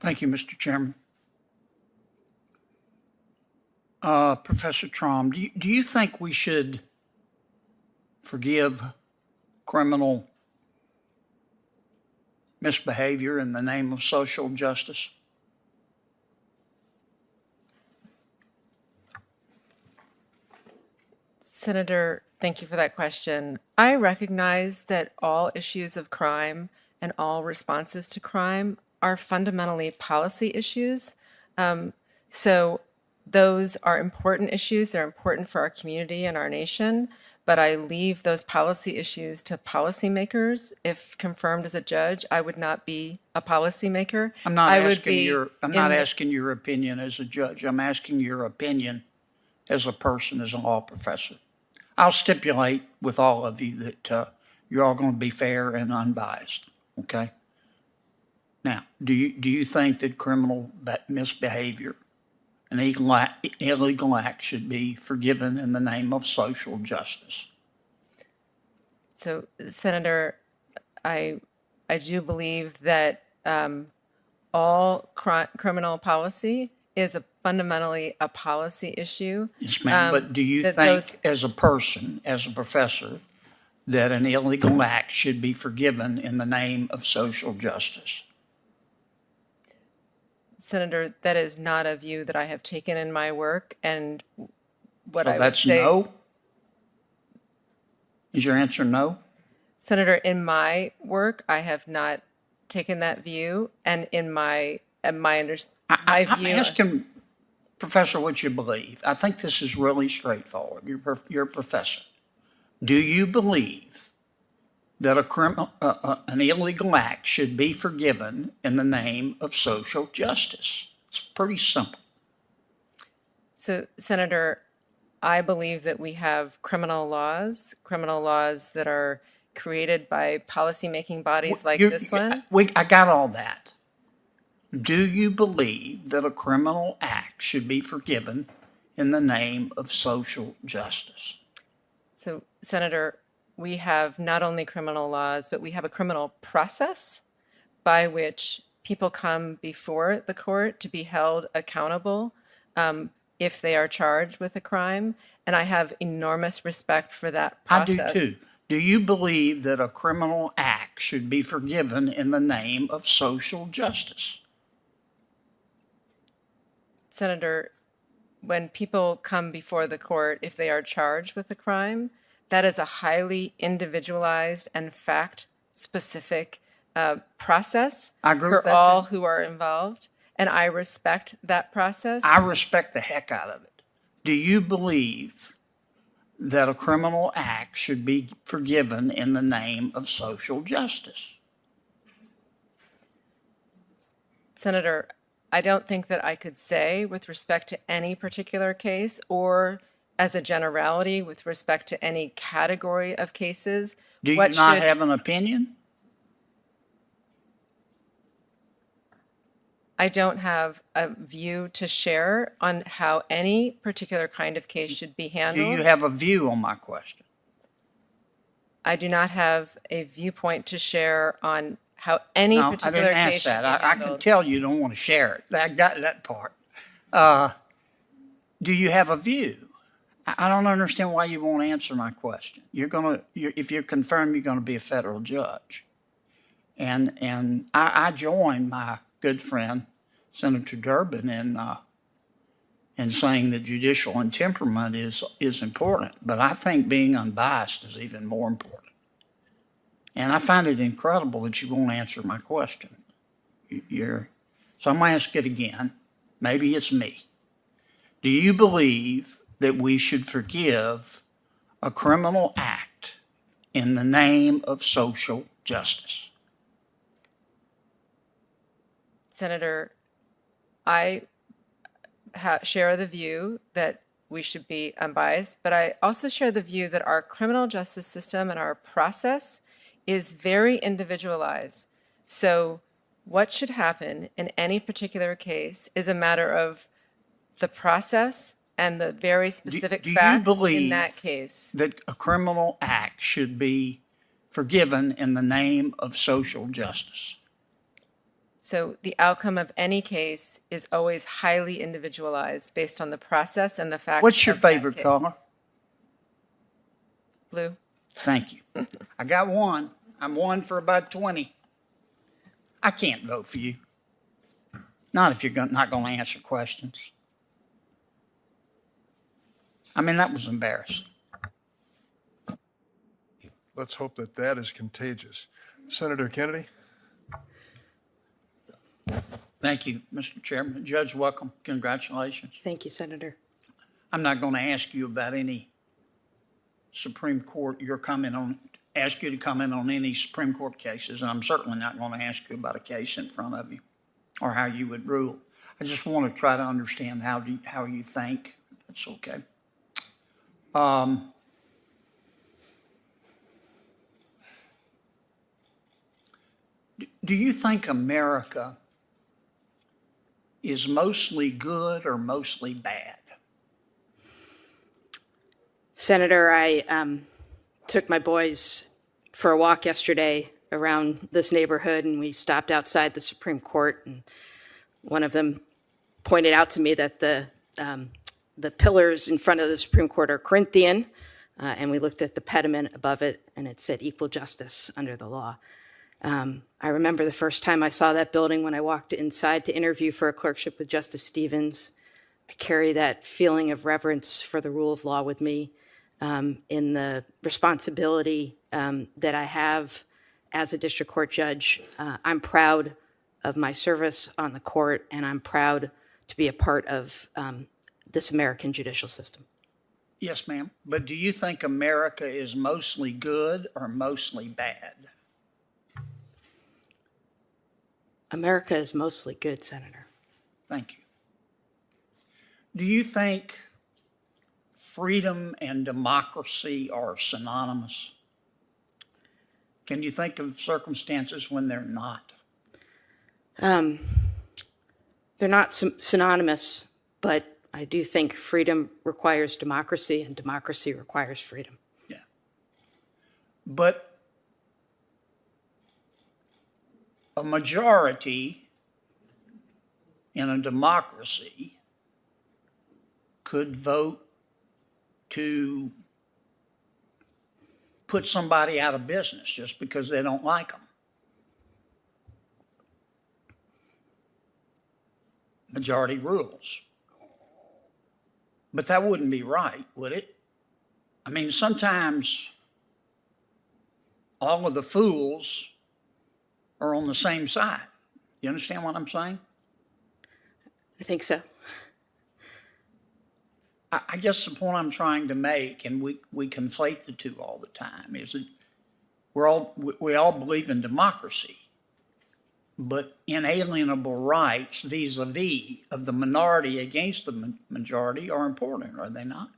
Thank you, Mr. Chairman. Professor Traum, do you think we should forgive criminal misbehavior in the name of social justice? Senator, thank you for that question. I recognize that all issues of crime and all responses to crime are fundamentally policy issues. So those are important issues. They're important for our community and our nation, but I leave those policy issues to policymakers. If confirmed as a judge, I would not be a policymaker. I'm not I would asking be your I'm in not the- asking your opinion as a judge. I'm asking your opinion as a person, as a law professor. I'll stipulate with all of you that you're all going to be fair and unbiased. Okay. Now, do you think that criminal misbehavior, an illegal act, should be forgiven in the name of social justice? So, Senator, I do believe that all criminal policy is fundamentally a policy issue. Yes, ma'am. But do you think, as a person, as a professor, that an illegal act should be forgiven in the name of social justice? Senator, that is not a view that I have taken in my work, and what So I would that's say, no? Is your answer no? Senator, in my work, I have not taken that view, and in my I'm view, asking, Professor, what you believe. I think this is really straightforward. You're a professor. Do you believe that an illegal act should be forgiven in the name of social justice? It's pretty simple. So, Senator, I believe that we have criminal laws that are created by policymaking bodies like this one. I got all that. Do you believe that a criminal act should be forgiven in the name of social justice? So, Senator, we have not only criminal laws, but we have a criminal process by which people come before the court to be held accountable if they are charged with a crime. And I have enormous respect for that process. I do too. Do you believe that a criminal act should be forgiven in the name of social justice? Senator, when people come before the court, if they are charged with a crime, that is a highly individualized and fact-specific process for all who are involved, and I respect that process. I respect the heck out of it. Do you believe that a criminal act should be forgiven in the name of social justice? Senator, I don't think that I could say with respect to any particular case or as a generality with respect to any category of cases. Do you not have an opinion? I don't have a view to share on how any particular kind of case should be handled. Do you have a view on my question? I do not have a viewpoint to share on how any particular case should be handled. I can tell you don't want to share it. I got that part. Do you have a view? I don't understand why you won't answer my question. If you're confirmed, you're going to be a federal judge. And I join my good friend, Senator Durbin, in saying that judicial intemperament is important. But I think being unbiased is even more important. And I find it incredible that you won't answer my question. So I'm going to ask it again. Maybe it's me. Do you believe that we should forgive a criminal act in the name of social justice? Senator, I share the view that we should be unbiased, but I also share the view that our criminal justice system and our process is very individualized. So what should happen in any particular case is a matter of the process and the very specific facts in that case. Do you believe that a criminal act should be forgiven in the name of social justice? So the outcome of any case is always highly individualized based on the process and the facts. What's your of that favorite case. color? Blue. Thank you. I got one. I'm one for about 20. I can't vote for you. Not if you're not going to answer questions. I mean, that was embarrassing. Let's hope that that is contagious. Senator Kennedy? Thank you, Mr. Chairman. Judge, welcome. Congratulations. Thank you, Senator. I'm not going to ask you about any Supreme Court, ask you to comment on any Supreme Court cases, and I'm certainly not going to ask you about a case in front of you or how you would rule. I just want to try to understand how you think. That's okay. Do you think America is mostly good or mostly bad? Senator, I took my boys for a walk yesterday around this neighborhood, and we stopped outside the Supreme Court, and one of them pointed out to me that the pillars in front of the Supreme Court are Corinthian, and we looked at the pediment above it, and it said equal justice under the law. I remember the first time I saw that building when I walked inside to interview for a clerkship with Justice Stevens. I carry that feeling of reverence for the rule of law with me in the responsibility that I have as a district court judge. I'm proud of my service on the court, and I'm proud to be a part of this American judicial system. Yes, ma'am. But do you think America is mostly good or mostly bad? America is mostly good, Senator. Thank you. Do you think freedom and democracy are synonymous? Can you think of circumstances when they're not? They're not synonymous, but I do think freedom requires democracy and democracy requires freedom. Yeah. But a majority in a democracy could vote to put somebody out of business just because they don't like them. Majority rules. But that wouldn't be right, would it? I mean, sometimes all of the fools are on the same side. You understand what I'm saying? I think so. I guess the point I'm trying to make, and we conflate the two all the time, is that we all believe in democracy, but inalienable rights vis-a-vis of the minority against the majority are important, are they not?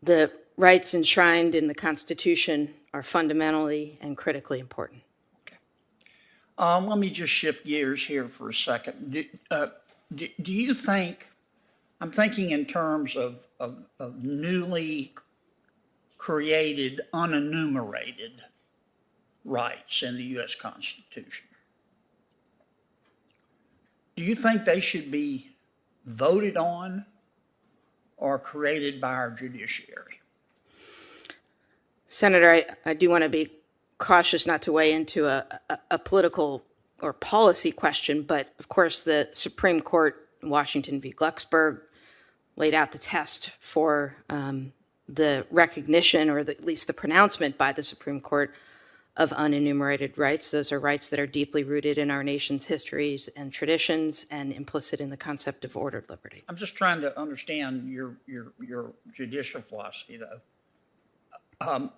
The rights enshrined in the Constitution are fundamentally and critically important. Okay. Let me just shift gears here for a second. Do you think, I'm thinking in terms of newly created, unenumerated rights in the U.S. Constitution. Do you think they should be voted on or created by our judiciary? Senator, I do want to be cautious not to weigh into a political or policy question, but of course the Supreme Court in Washington v. Glucksberg laid out the test for the recognition, or at least the pronouncement by the Supreme Court, of unenumerated rights. Those are rights that are deeply rooted in our nation's histories and traditions and implicit in the concept of ordered liberty. I'm just trying to understand your judicial philosophy, though.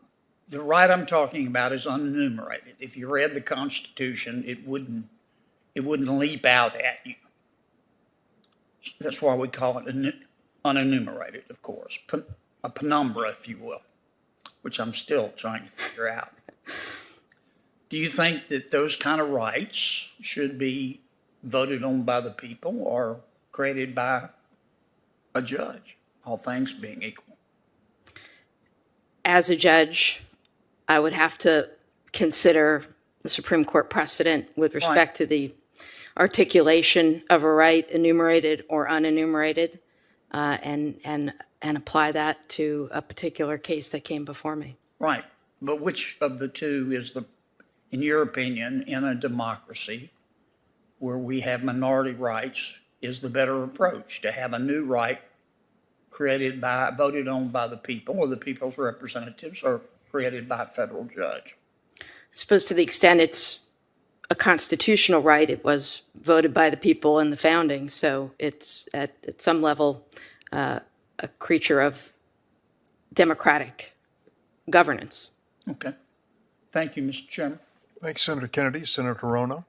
The right I'm talking about is unenumerated. If you read the Constitution, it wouldn't leap out at you. That's why we call it unenumerated, of course, a penumbra, if you will, which I'm still trying to figure out. Do you think that those kind of rights should be voted on by the people or created by a judge, all things being equal? As a judge, I would have to consider the Supreme Court precedent with respect to the articulation of a right, enumerated or unenumerated, and apply that to a particular case that came before me. Right. But which of the two is in your opinion, in a democracy where we have minority rights, is the better approach? To have a new right voted on by the people or the people's representatives, or created by a federal judge? I suppose to the extent it's a constitutional right, it was voted by the people in the founding, so it's at some level a creature of democratic governance. Okay. Thank you, Mr. Chairman. Thanks, Senator Kennedy. Senator Corona.